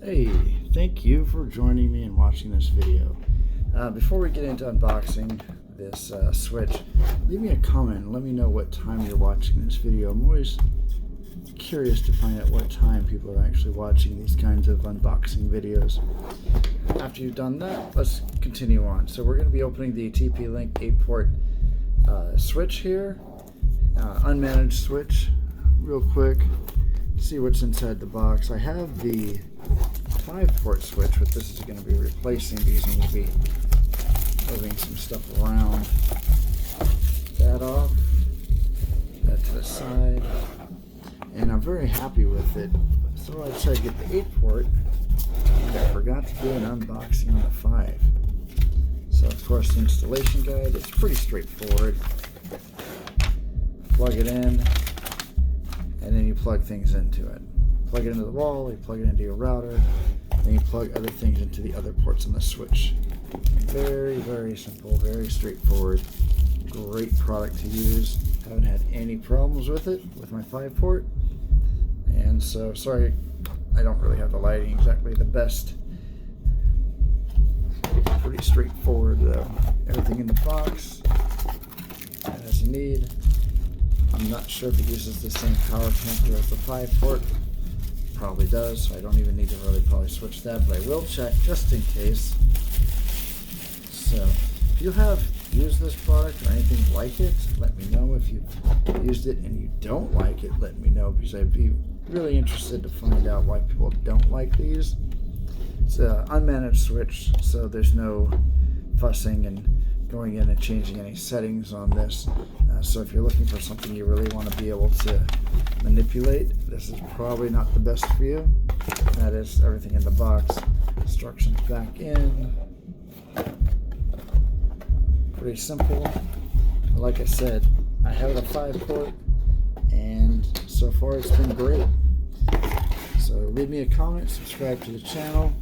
Hey, thank you for joining me and watching this video. Before we get into unboxing this switch, leave me a comment and let me know what time you're watching this video. I'm always curious to find out what time people are actually watching these kinds of unboxing videos. After you've done that, let's continue on. So we're going to be opening the TP-Link 8-port switch here, unmanaged switch, real quick. See what's inside the box. I have the 5-port switch, but this is going to be replacing these, and we'll be moving some stuff around. That off, that to the side, and I'm very happy with it. So I decided to get the 8-port, and I forgot to do an unboxing on the 5. So of course the installation guide, it's pretty straightforward. Plug it in, and then you plug things into it. Plug it into the wall, you plug it into your router, then you plug other things into the other ports on the switch. Very, very simple, very straightforward. Great product to use. Haven't had any problems with it, with my 5-port. And so, sorry, I don't really have the lighting exactly the best. Pretty straightforward though. Everything in the box, as you need. I'm not sure if it uses the same power connector as the 5-port. Probably does, so I don't even need to really probably switch that, but I will check just in case. So, if you have used this product or anything like it, let me know. If you've used it and you don't like it, let me know, because I'd be really interested to find out why people don't like these. It's an unmanaged switch, so there's no fussing and going in and changing any settings on this. So if you're looking for something you really want to be able to manipulate, this is probably not the best for you. That is everything in the box. Instructions back in. Pretty simple. Like I said, I have a 5-port, and so far it's been great. So leave me a comment, subscribe to the channel,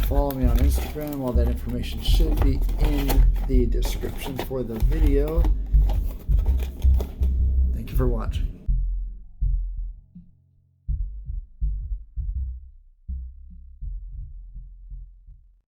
follow me on Instagram. All that information should be in the description for the video. Thank you for watching.